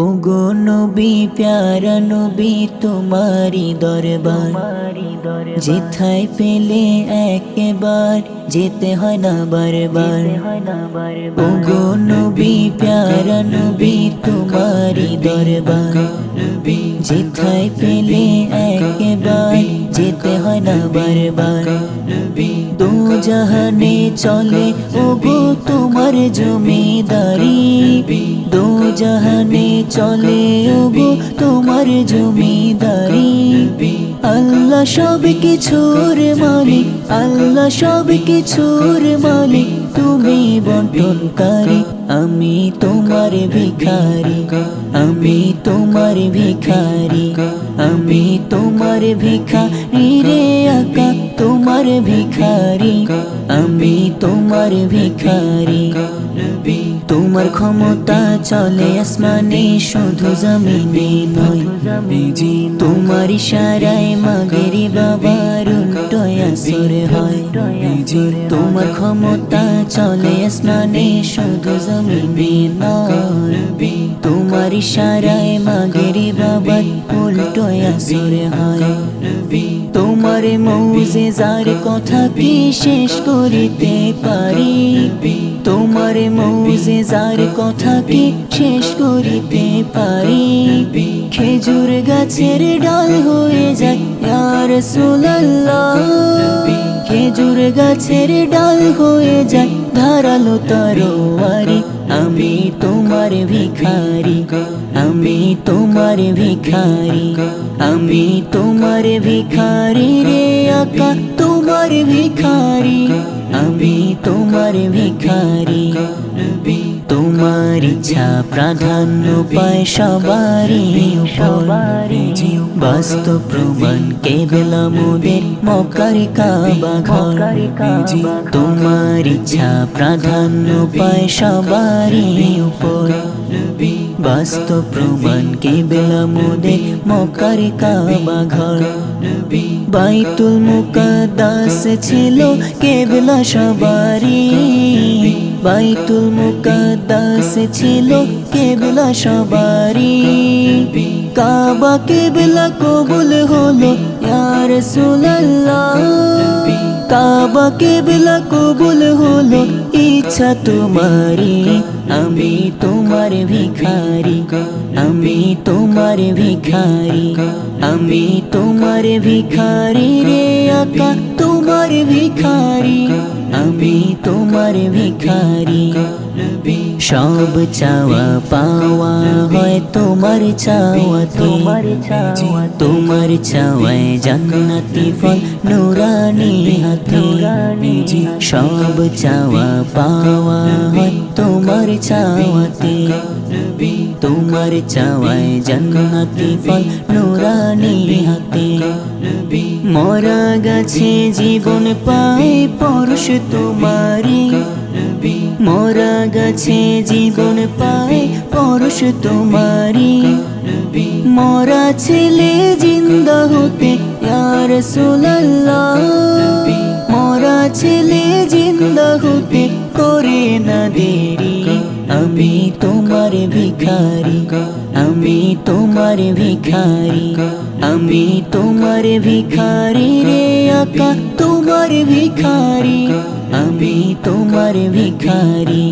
ওগো নবী প্যারা নবী তোমারি দরবার যেথায় পেলে একবার যেতে হয় না বারবার। ওগো নবী প্যারা নবী তোমারি দরবার যেথায় পেলে একবার যেতে হয় না বারবার। দু জাহানে চলে ওগো তোমার জমিদারি, দু জাহানে চলে ওগো তোমার জমিদারি। আল্লাহ সব কিছুর মালিক, আল্লাহ সব কিছুর মালিক, তুমি বন্টনকারী। আমি তোমার ভিখারি, আমি তোমার ভিখারি, আমি তোমার ভিখারি রে আকা তোমার ভিখারি, আমি তোমার ভিখারি। তোমার ক্ষমতা চলে আসমানে শুধু জমিনে নয়, তোমার ইশারায় মাগেরি বাবার উল্টোয় আসর হয়। তোমার ক্ষমতা চলে আসমানে শুধু জমিনে নয়, তোমার ইশারায় মাগেরি বাবার উল্টোয় আসর হয়। তোমার মৌজিজার কথা কি শেষ করিতে পারি, তোমার মৌজিজার কথা কি শেষ করিতে পারি। খেজুর গাছের ডাল হয়ে যায় ইয়া রাসূলুল্লাহ, খেজুর গাছের ডাল হয়ে যায় ধারালো তরোয়ারি। আমি তোমার ভিখারি, আমি তোমার ভিখারি, আমি তোমার ভিখারি রে আকা তোমার ভিখারি, আমি তোমার ভিখারি। তোমার ইচ্ছা প্রাধান্য পায় সবারই উপর, বাস্তব প্রমাণ কেবল মোদের মক্কার কাবা ঘর। তোমার ইচ্ছা প্রাধান্য পায় সবারই উপর, বাস্তব প্রমাণ কেবল মোদের মক্কার কাবা ঘর। বাইতুল মুকাদ্দাস ছিল কেবল সবারই, বাইতুল মুকাদ্দাস ছিল কেবল সবারই। কাবা কেবলা কবুল হলো ইয়া রাসূলুল্লাহ, কাবা কেবলা কবুল হলো ইচ্ছা তোমারি। আমি তোমার ভিখারি, আমি তোমার ভিখারি, আমি তোমার ভিখারি রে আকা তোমার ভিখারি, আমি তোমার ভিখারি। সব চাওয়া পাওয়া হয় তোমার চাওয়াতে, তোমার চাওয়ায় জান্নাতি ফল নুরানি হাতে। সব চাওয়া পাওয়া হয় তোমার চাওয়াতে, তোমার চাওয়ায় জান্নাতি ফল নুরানি হাতে। মরা গাছে জীবন পায় পরশ তোমারি, মরা গাছে জীবন পায় পরশ তোমারি। মরা ছেলে জিন্দা হতে ইয়া রাসূলুল্লাহ, মরা ছেলে জিন্দা হতে করে না দেরি। আমি তোমার ভিখারি, আমি তোমার ভিখারি, আমি তোমার ভিখারি রে আকা তোমার ভিখারি, আমি তোমার ভিখারি।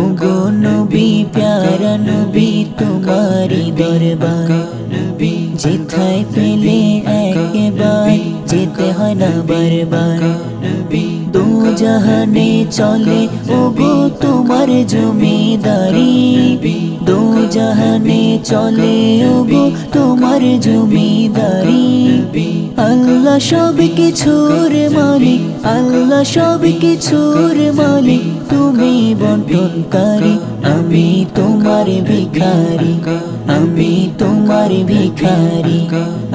ওগো নবী প্যারা নবী তোমারি দরবার যেথায় পেলে একবার যেতে হয় না বারবার। দু জাহানে চলে ওগো তোমার জমিদারি, দু জাহানে চলে ওগো তোমার জমিদারি। আল্লাহ সব কিছুর মালিক, আল্লাহ সব কিছুর মালিক, তুমি বন্টনকারী। আমি তোমার ভিখারি, আমি তোমার ভিখারি,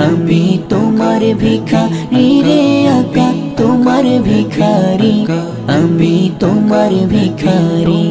আমি তোমার ভিখারি রে আকা তোমার ভিখারি, আমি তোমার ভিখারি।